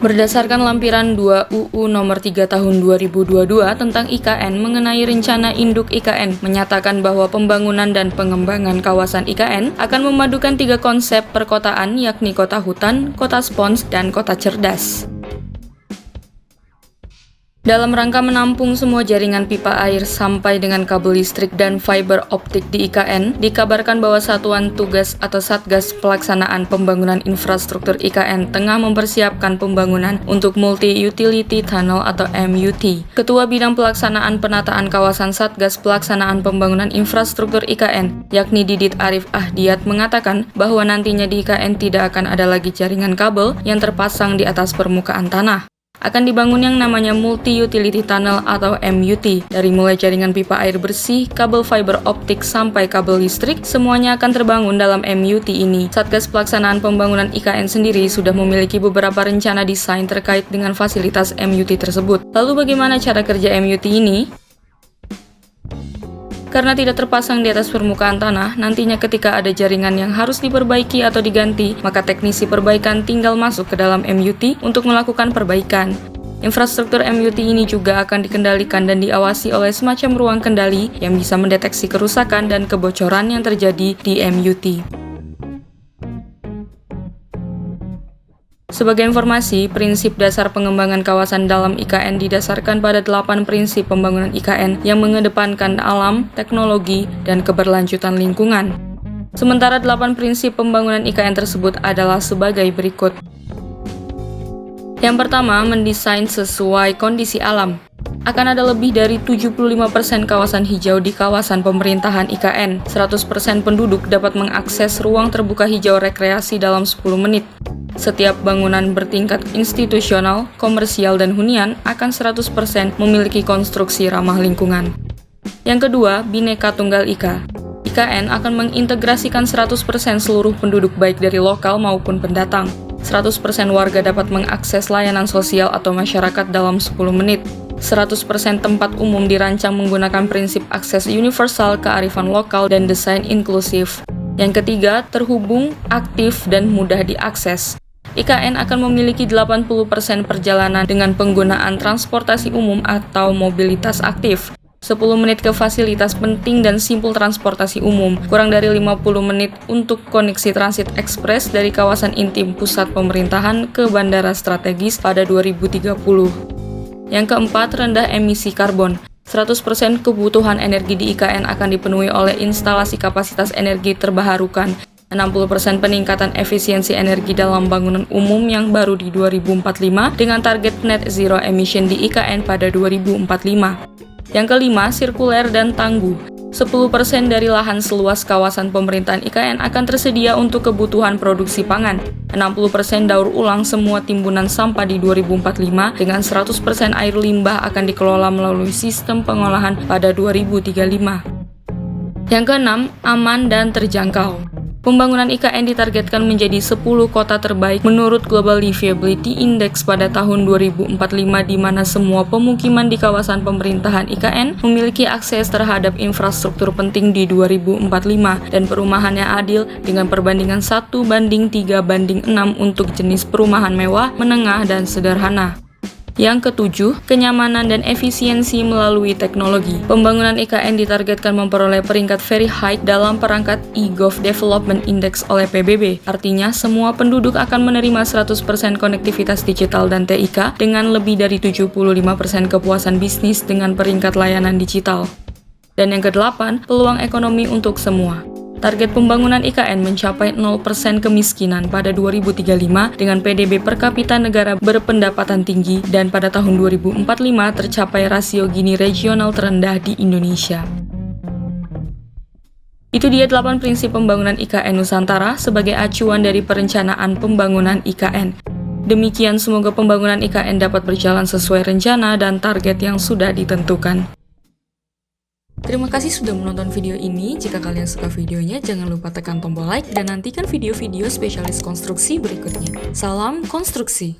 Berdasarkan lampiran 2 UU Nomor 3 Tahun 2022 tentang IKN mengenai rencana induk IKN menyatakan bahwa pembangunan dan pengembangan kawasan IKN akan memadukan 3 konsep perkotaan yakni kota hutan, kota spons, dan kota cerdas. Dalam rangka menampung semua jaringan pipa air sampai dengan kabel listrik dan fiber optik di IKN, dikabarkan bahwa Satuan Tugas atau Satgas Pelaksanaan Pembangunan Infrastruktur IKN tengah mempersiapkan pembangunan untuk Multi-Utility Tunnel atau MUT. Ketua Bidang Pelaksanaan Penataan Kawasan Satgas Pelaksanaan Pembangunan Infrastruktur IKN, yakni Didit Arif Ahdiat, mengatakan bahwa nantinya di IKN tidak akan ada lagi jaringan kabel yang terpasang di atas permukaan tanah. Akan dibangun yang namanya Multi-Utility Tunnel atau MUT. Dari mulai jaringan pipa air bersih, kabel fiber optik, sampai kabel listrik, semuanya akan terbangun dalam MUT ini. Satgas Pelaksanaan Pembangunan IKN sendiri sudah memiliki beberapa rencana desain terkait dengan fasilitas MUT tersebut. Lalu bagaimana cara kerja MUT ini? Karena tidak terpasang di atas permukaan tanah, nantinya ketika ada jaringan yang harus diperbaiki atau diganti, maka teknisi perbaikan tinggal masuk ke dalam MUT untuk melakukan perbaikan. Infrastruktur MUT ini juga akan dikendalikan dan diawasi oleh semacam ruang kendali yang bisa mendeteksi kerusakan dan kebocoran yang terjadi di MUT. Sebagai informasi, prinsip dasar pengembangan kawasan dalam IKN didasarkan pada 8 prinsip pembangunan IKN yang mengedepankan alam, teknologi, dan keberlanjutan lingkungan. Sementara 8 prinsip pembangunan IKN tersebut adalah sebagai berikut. Yang pertama, mendesain sesuai kondisi alam. Akan ada lebih dari 75% kawasan hijau di kawasan pemerintahan IKN. 100% penduduk dapat mengakses ruang terbuka hijau rekreasi dalam 10 menit. Setiap bangunan bertingkat institusional, komersial, dan hunian akan 100% memiliki konstruksi ramah lingkungan. Yang kedua, Bhinneka Tunggal Ika. IKN akan mengintegrasikan 100% seluruh penduduk baik dari lokal maupun pendatang. 100% warga dapat mengakses layanan sosial atau masyarakat dalam 10 menit. 100% tempat umum dirancang menggunakan prinsip akses universal, kearifan lokal, dan desain inklusif. Yang ketiga, terhubung, aktif, dan mudah diakses. IKN akan memiliki 80% perjalanan dengan penggunaan transportasi umum atau mobilitas aktif. 10 menit ke fasilitas penting dan simpul transportasi umum, kurang dari 50 menit untuk koneksi transit ekspres dari kawasan inti pusat pemerintahan ke bandara strategis pada 2030. Yang keempat, rendah emisi karbon. 100% kebutuhan energi di IKN akan dipenuhi oleh instalasi kapasitas energi terbarukan. 60% peningkatan efisiensi energi dalam bangunan umum yang baru di 2045 dengan target net zero emission di IKN pada 2045. Yang kelima, sirkuler dan tangguh. 10% dari lahan seluas kawasan pemerintahan IKN akan tersedia untuk kebutuhan produksi pangan. 60% daur ulang semua timbunan sampah di 2045 dengan 100% air limbah akan dikelola melalui sistem pengolahan pada 2035. Yang keenam, aman dan terjangkau. Pembangunan IKN ditargetkan menjadi 10 kota terbaik menurut Global Livability Index pada tahun 2045, di mana semua pemukiman di kawasan pemerintahan IKN memiliki akses terhadap infrastruktur penting di 2045 dan perumahan yang adil dengan perbandingan 1:3:6 untuk jenis perumahan mewah, menengah, dan sederhana. Yang ketujuh, kenyamanan dan efisiensi melalui teknologi. Pembangunan IKN ditargetkan memperoleh peringkat very high dalam perangkat eGov Development Index oleh PBB. Artinya, semua penduduk akan menerima 100% konektivitas digital dan TIK dengan lebih dari 75% kepuasan bisnis dengan peringkat layanan digital. Dan yang kedelapan, peluang ekonomi untuk semua. Target pembangunan IKN mencapai 0% kemiskinan pada 2035 dengan PDB per kapita negara berpendapatan tinggi dan pada tahun 2045 tercapai rasio Gini regional terendah di Indonesia. Itu dia 8 prinsip pembangunan IKN Nusantara sebagai acuan dari perencanaan pembangunan IKN. Demikian, semoga pembangunan IKN dapat berjalan sesuai rencana dan target yang sudah ditentukan. Terima kasih sudah menonton video ini. Jika kalian suka videonya, jangan lupa tekan tombol like dan nantikan video-video spesialis konstruksi berikutnya. Salam konstruksi!